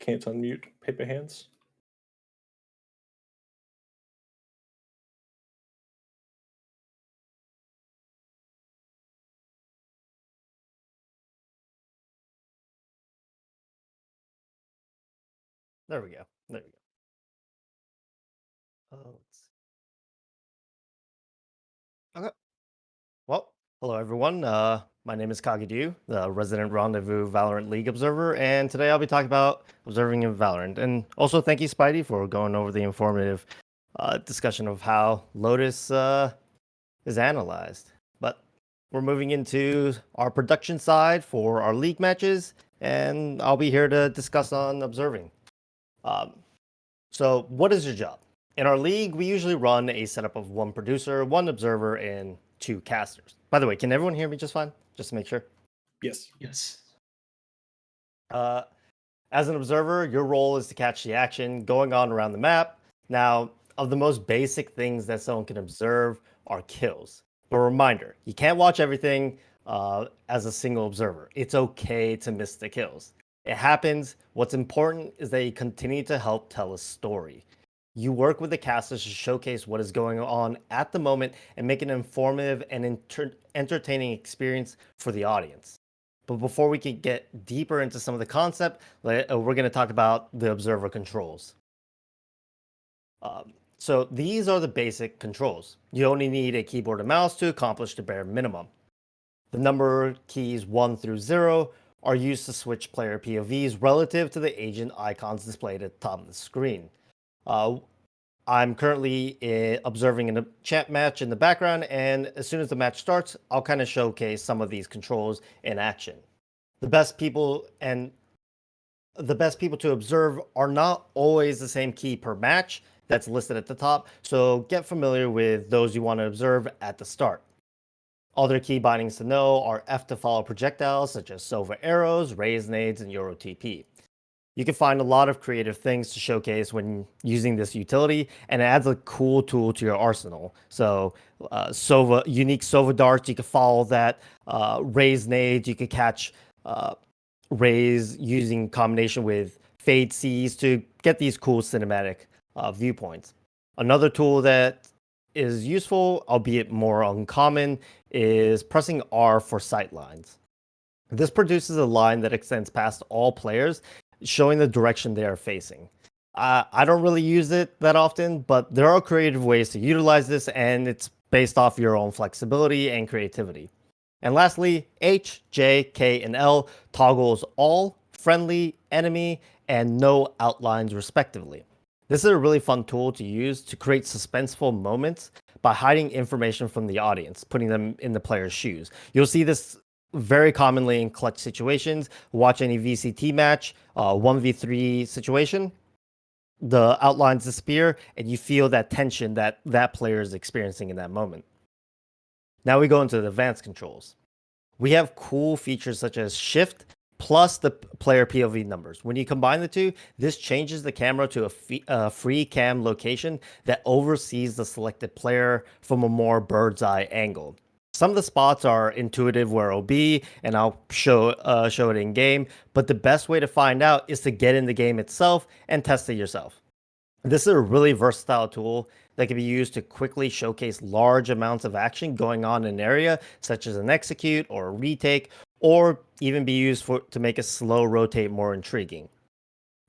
can't unmute Paper Hands. There we go. There we go. Let's see. Okay. Well, hello everyone. My name is Kagedyu, the resident Rendezvous Valorant League observer, and today I'll be talking about observing in Valorant. And also, thank you, Spidey, for going over the informative discussion of how Lotus is analyzed. But we're moving into our production side for our league matches, and I'll be here to discuss on observing. So, what is your job? In our league, we usually run a setup of one producer, one observer, and two casters. By the way, can everyone hear me just fine? Just to make sure. Yes. Yes. As an observer, your role is to catch the action going on around the map. Now, of the most basic things that someone can observe are kills. But a reminder, you can't watch everything as a single observer. It's okay to miss the kills. It happens. What's important is that you continue to help tell a story. You work with the casters to showcase what is going on at the moment and make an informative and entertaining experience for the audience. But before we can get deeper into some of the concept, we're going to talk about the observer controls. So these are the basic controls. You only need a keyboard and mouse to accomplish the bare minimum. The number keys 1 through 0 are used to switch player POVs relative to the agent icons displayed at the top of the screen. I'm currently observing a champ match in the background, and as soon as the match starts, I'll kind of showcase some of these controls in action. The best people to observe are not always the same key per match that's listed at the top, so get familiar with those you want to observe at the start. Other key bindings to know are F to follow projectiles such as Sova arrows, raise nades, and Euro TP. You can find a lot of creative things to showcase when using this utility, and it adds a cool tool to your arsenal. So unique Sova darts, you can follow that. Raise nades, you could catch raise using combination with fade Cs to get these cool cinematic viewpoints. Another tool that is useful, albeit more uncommon, is pressing R for sight lines. This produces a line that extends past all players, showing the direction they are facing. I don't really use it that often, but there are creative ways to utilize this, and it's based off your own flexibility and creativity. And lastly, H, J, K, and L toggles all, friendly, enemy, and no outlines respectively. This is a really fun tool to use to create suspenseful moments by hiding information from the audience, putting them in the player's shoes. You'll see this very commonly in clutch situations. Watch any VCT match, 1v3 situation, the outlines disappear, and you feel that tension that that player is experiencing in that moment. Now we go into the advanced controls. We have cool features such as shift plus the player POV numbers. When you combine the two, this changes the camera to a free cam location that oversees the selected player from a more bird's eye angle. Some of the spots are intuitive where it'll be, and I'll show it in game, but the best way to find out is to get in the game itself and test it yourself. This is a really versatile tool that can be used to quickly showcase large amounts of action going on in an area, such as an execute or a retake, or even be used to make a slow rotate more intriguing.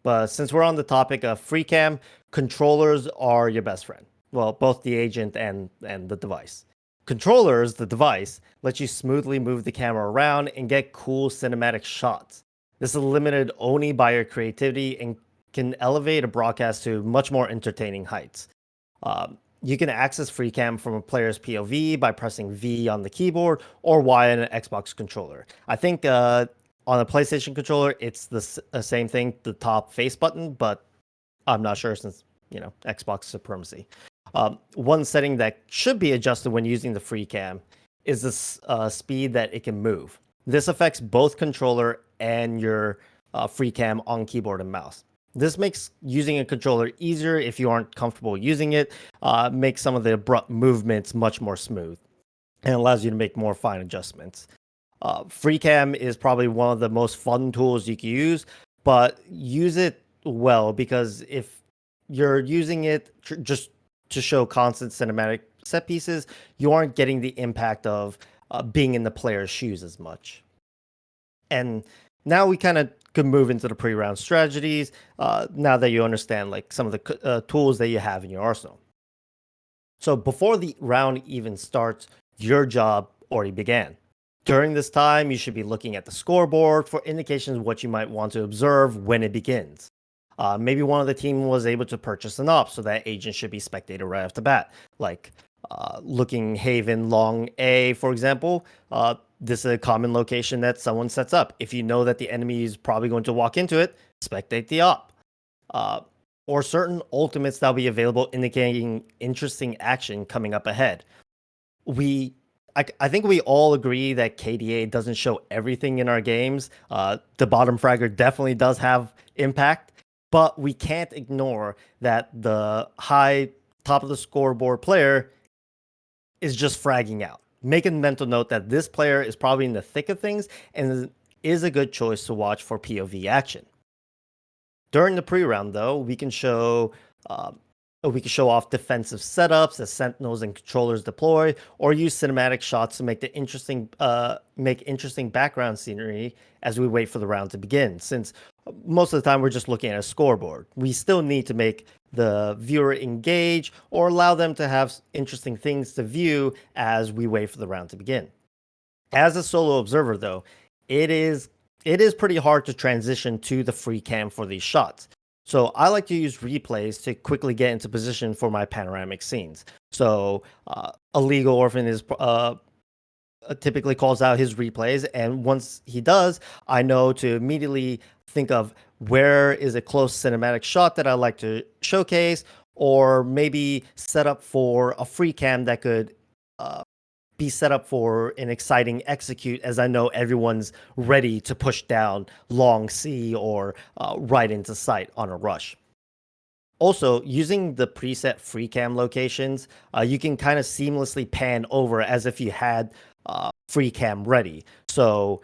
But since we're on the topic of free cam, controllers are your best friend. Well, both the agent and the device. Controllers, the device, let you smoothly move the camera around and get cool cinematic shots. This is limited only by your creativity and can elevate a broadcast to much more entertaining heights. You can access FreeCam from a player's POV by pressing V on the keyboard or Y on an Xbox controller. I think on a PlayStation controller, it's the same thing, the top face button, but I'm not sure since, Xbox supremacy. One setting that should be adjusted when using the FreeCam is the speed that it can move. This affects both controller and your FreeCam on keyboard and mouse. This makes using a controller easier if you aren't comfortable using it, makes some of the abrupt movements much more smooth, and allows you to make more fine adjustments. FreeCam is probably one of the most fun tools you can use, but use it well, because if you're using it just to show constant cinematic set pieces, you aren't getting the impact of being in the player's shoes as much. And now we kind of could move into the pre-round strategies. Now that you understand like some of the tools that you have in your arsenal. So before the round even starts, your job already began. During this time, you should be looking at the scoreboard for indications of what you might want to observe when it begins. Maybe one of the team was able to purchase an op, so that agent should be spectated right off the bat. Like looking Haven Long A, for example. This is a common location that someone sets up. If you know that the enemy is probably going to walk into it, spectate the op. Or certain ultimates that'll be available indicating interesting action coming up ahead. I think we all agree that KDA doesn't show everything in our games. The bottom fragger definitely does have impact, but we can't ignore that the high top of the scoreboard player is just fragging out. Make a mental note that this player is probably in the thick of things and is a good choice to watch for POV action. During the pre-round, though, we can show off defensive setups as sentinels and controllers deploy, or use cinematic shots to make interesting background scenery as we wait for the round to begin. Since most of the time we're just looking at a scoreboard, we still need to make the viewer engage or allow them to have interesting things to view as we wait for the round to begin. As a solo observer, though, it is pretty hard to transition to the free cam for these shots. So I like to use replays to quickly get into position for my panoramic scenes. So Illegal Orphan is typically calls out his replays, and once he does, I know to immediately think of where is a close cinematic shot that I like to showcase, or maybe set up for a free cam that could be set up for an exciting execute, as I know everyone's ready to push down long C or right into sight on a rush. Also, using the preset free cam locations, you can kind of seamlessly pan over as if you had free cam ready. So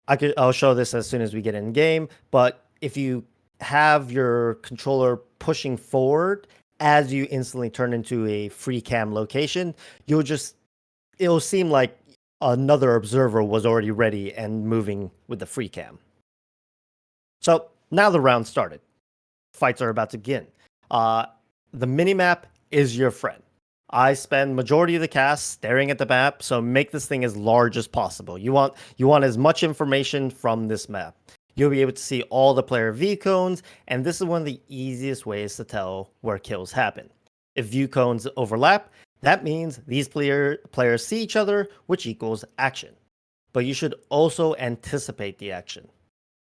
I'll show this as soon as we get in game, but if you have your controller pushing forward as you instantly turn into a free cam location, it'll seem like another observer was already ready and moving with the free cam. So now the round started. Fights are about to begin. The minimap is your friend. I spend majority of the cast staring at the map, so make this thing as large as possible. You want as much information from this map. You'll be able to see all the player view cones, and this is one of the easiest ways to tell where kills happen. If view cones overlap, that means these players see each other, which equals action. But you should also anticipate the action.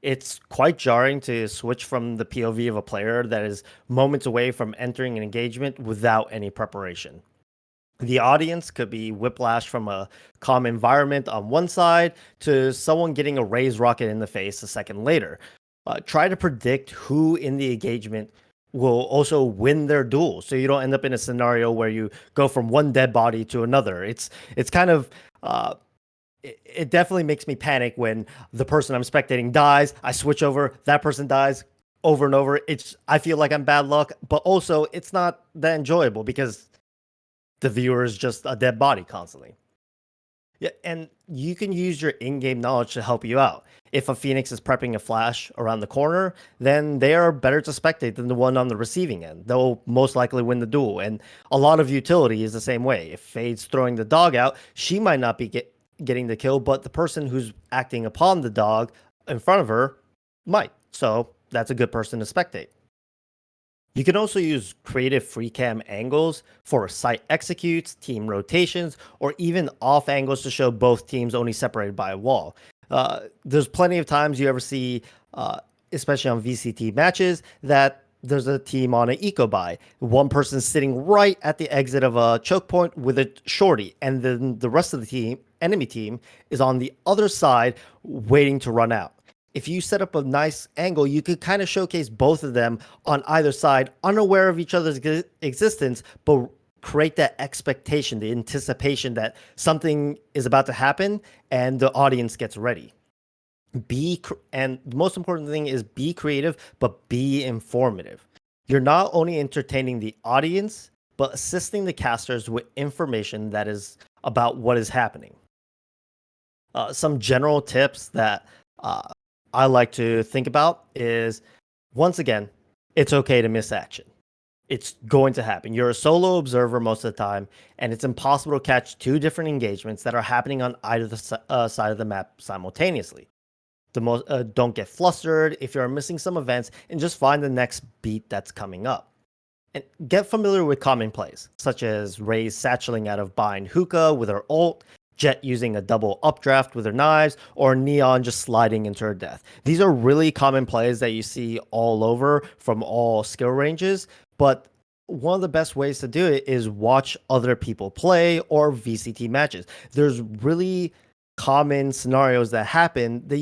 It's quite jarring to switch from the POV of a player that is moments away from entering an engagement without any preparation. The audience could be whiplashed from a calm environment on one side to someone getting a raised rocket in the face a second later. Try to predict who in the engagement will also win their duel, so you don't end up in a scenario where you go from one dead body to another. It's kind of it definitely makes me panic when the person I'm spectating dies. I switch over, that person dies over and over. I feel like I'm bad luck, but also it's not that enjoyable because the viewer is just a dead body constantly. Yeah, and you can use your in-game knowledge to help you out. If a Phoenix is prepping a flash around the corner, then they are better to spectate than the one on the receiving end. They'll most likely win the duel. And a lot of utility is the same way. If Fade's throwing the dog out, she might not be getting the kill, but the person who's acting upon the dog in front of her might. So that's a good person to spectate. You can also use creative free cam angles for site executes, team rotations, or even off angles to show both teams only separated by a wall. There's plenty of times you ever see, especially on VCT matches, that there's a team on an eco buy. One person's sitting right at the exit of a choke point with a shorty, and then the rest of the enemy team, is on the other side waiting to run out. If you set up a nice angle, you could kind of showcase both of them on either side, unaware of each other's existence, but create that expectation, the anticipation that something is about to happen, and the audience gets ready. And the most important thing is be creative, but be informative. You're not only entertaining the audience, but assisting the casters with information that is about what is happening. Some general tips that uh, I like to think about is, once again, it's okay to miss action. It's going to happen. You're a solo observer most of the time, and it's impossible to catch two different engagements that are happening on either side of the map simultaneously. Don't get flustered if you're missing some events, and just find the next beat that's coming up. And get familiar with common plays, such as Ray's satcheling out of Bind Hookah with her ult, Jet using a double updraft with her knives, or Neon just sliding into her death. These are really common plays that you see all over from all skill ranges, but one of the best ways to do it is watch other people play or VCT matches. There's really common scenarios that happen that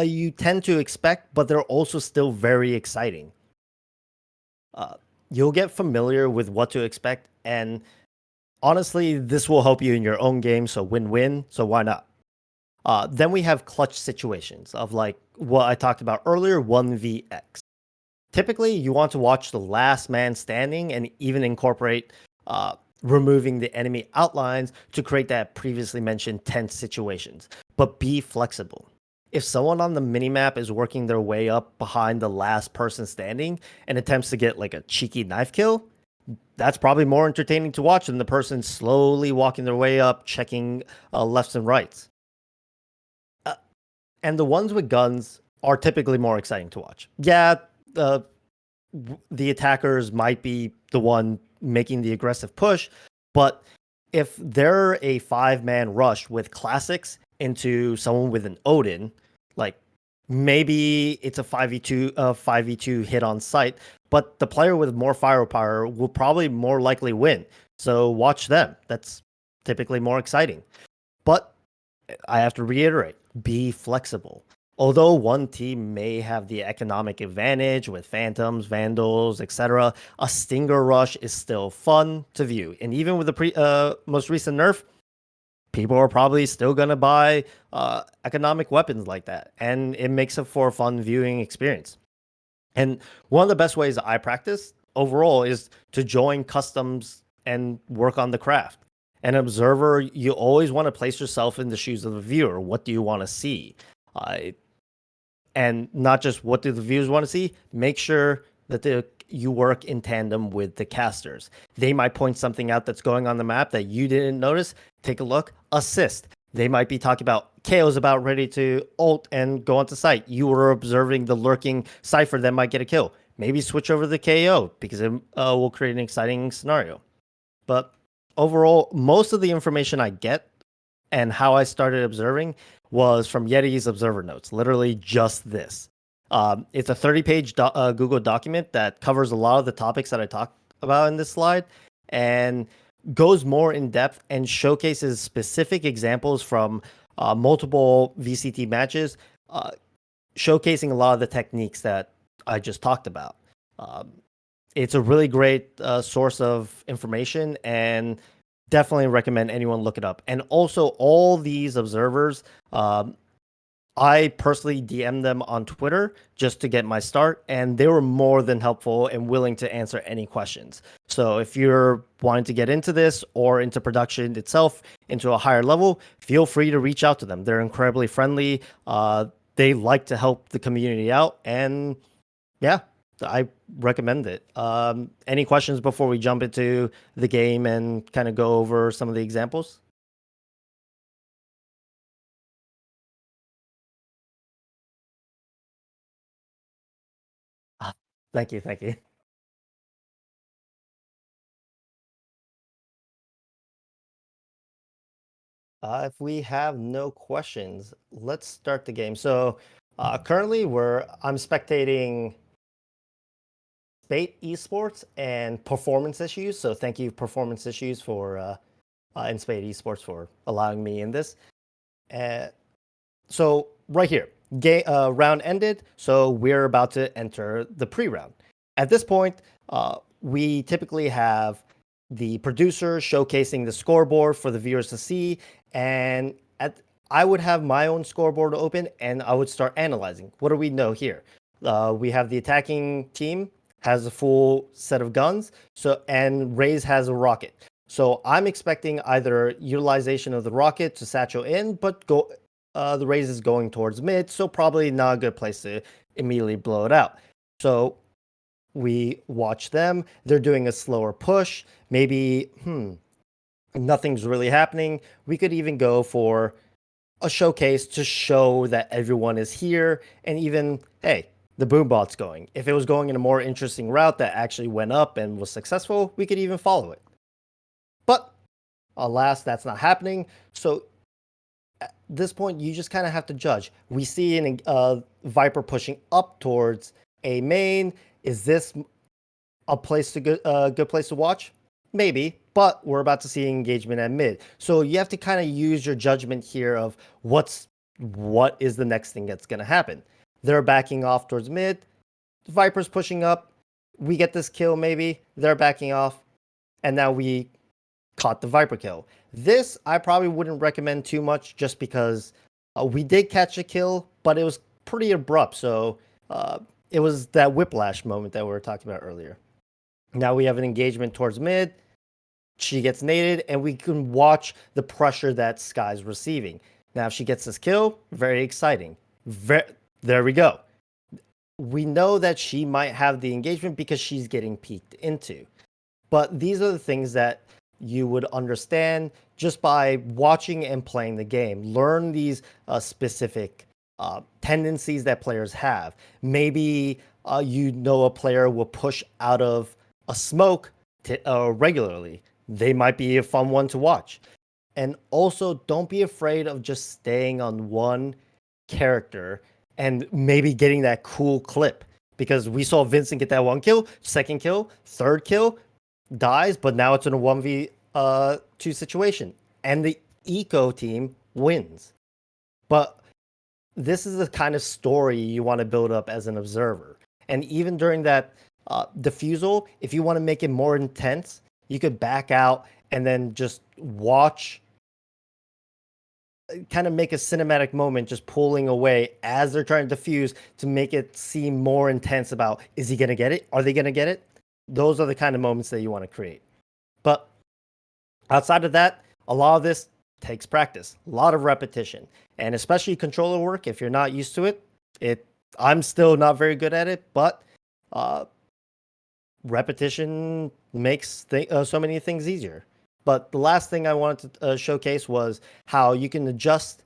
you tend to expect, but they're also still very exciting. Uh, you'll get familiar with what to expect, and honestly, this will help you in your own game, so win-win, so why not? Then we have clutch situations of like what I talked about earlier, 1vx. Typically, you want to watch the last man standing and even incorporate removing the enemy outlines to create that previously mentioned tense situations, but be flexible. If someone on the minimap is working their way up behind the last person standing and attempts to get like a cheeky knife kill, that's probably more entertaining to watch than the person slowly walking their way up, checking lefts and rights. And the ones with guns are typically more exciting to watch. Yeah, the attackers might be the one making the aggressive push, but if they're a 5-man rush with classics into someone with an Odin, like maybe it's a 5v2 hit on sight, but the player with more firepower will probably more likely win. So watch them. That's typically more exciting. But I have to reiterate, be flexible. Although one team may have the economic advantage with Phantoms, Vandals, etc., a Stinger Rush is still fun to view. And even with the most recent nerf, people are probably still going to buy economic weapons like that. And it makes it for a fun viewing experience. And one of the best ways I practice overall is to join customs and work on the craft. An observer, you always want to place yourself in the shoes of the viewer. What do you want to see? And not just what do the viewers want to see, make sure that you work in tandem with the casters. They might point something out that's going on the map that you didn't notice. Take a look, assist. They might be talking about KO's about ready to ult and go onto site. You were observing the lurking Cypher that might get a kill. Maybe switch over to the KO because it will create an exciting scenario. But overall, most of the information I get and how I started observing was from Yeti's observer notes, literally just this. It's a 30-page Google document that covers a lot of the topics that I talked about in this slide and goes more in depth and showcases specific examples from multiple VCT matches, showcasing a lot of the techniques that I just talked about. It's a really great source of information and definitely recommend anyone look it up. And also, all these observers, I personally DM them on Twitter just to get my start, and they were more than helpful and willing to answer any questions. So if you're wanting to get into this or into production itself, into a higher level, feel free to reach out to them. They're incredibly friendly. They like to help the community out, and yeah, I recommend it. Any questions before we jump into the game and kind of go over some of the examples? Ah, thank you, thank you. If we have no questions, let's start the game. So currently, I'm spectating Spate Esports and Performance Issues. So thank you, Performance Issues, for and Spate Esports for allowing me in this. Uh, so right here, round ended. So we're about to enter the pre-round. At this point, we typically have the producer showcasing the scoreboard for the viewers to see, and I would have my own scoreboard open and I would start analyzing. What do we know here? We have the attacking team has a full set of guns, and Raze has a rocket. So I'm expecting either utilization of the rocket to satchel in, but the Raze is going towards mid, so probably not a good place to immediately blow it out. So we watch them. They're doing a slower push. Maybe, nothing's really happening. We could even go for a showcase to show that everyone is here, and even, hey, the boombot's going. If it was going in a more interesting route that actually went up and was successful, we could even follow it. But alas, that's not happening. So at this point, you just kind of have to judge. We see an Viper pushing up towards a main. Is this a good place to watch? Maybe, but we're about to see engagement at mid. So you have to kind of use your judgment here of what is the next thing that's going to happen. They're backing off towards mid. Viper's pushing up. We get this kill maybe. They're backing off. And now we caught the Viper kill. This I probably wouldn't recommend too much just because we did catch a kill, but it was pretty abrupt. So it was that whiplash moment that we were talking about earlier. Now we have an engagement towards mid. She gets naded, and we can watch the pressure that Sky's receiving. Now, if she gets this kill, very exciting. There we go. We know that she might have the engagement because she's getting peeked into. But these are the things that you would understand just by watching and playing the game. Learn these specific tendencies that players have. Maybe a player will push out of a smoke regularly. They might be a fun one to watch. And also, don't be afraid of just staying on one character and maybe getting that cool clip. Because we saw Vincent get that one kill, second kill, third kill, dies, but now it's in a 1v2 situation. And the eco team wins. But this is the kind of story you want to build up as an observer. And even during that defusal, if you want to make it more intense, you could back out and then just watch, kind of make a cinematic moment just pulling away as they're trying to defuse to make it seem more intense about, is he going to get it? Are they going to get it? Those are the kind of moments that you want to create. But outside of that, a lot of this takes practice, a lot of repetition, and especially controller work. If you're not used to it, I'm still not very good at it, but repetition makes so many things easier. But the last thing I wanted to showcase was how you can adjust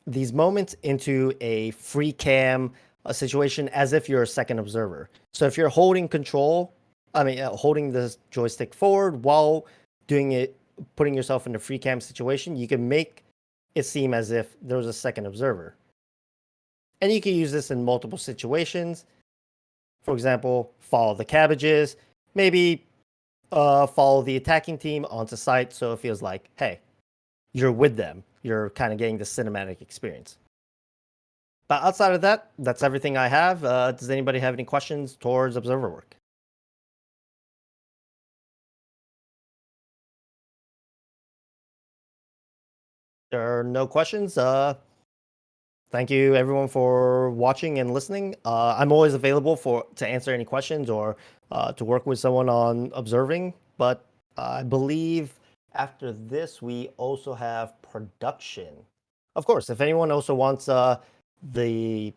these moments into a free cam situation as if you're a second observer. So if you're holding holding the joystick forward while doing it, putting yourself in a free cam situation, you can make it seem as if there was a second observer. And you can use this in multiple situations. For example, follow the cabbages, maybe follow the attacking team onto site so it feels like, hey, you're with them. You're kind of getting the cinematic experience. But outside of that, that's everything I have. Does anybody have any questions towards observer work? There are no questions. Thank you everyone for watching and listening. I'm always available to answer any questions or to work with someone on observing. But I believe after this, we also have production. Of course, if anyone also wants the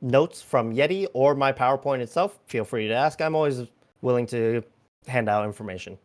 notes from Yeti or my PowerPoint itself, feel free to ask. I'm always willing to hand out information.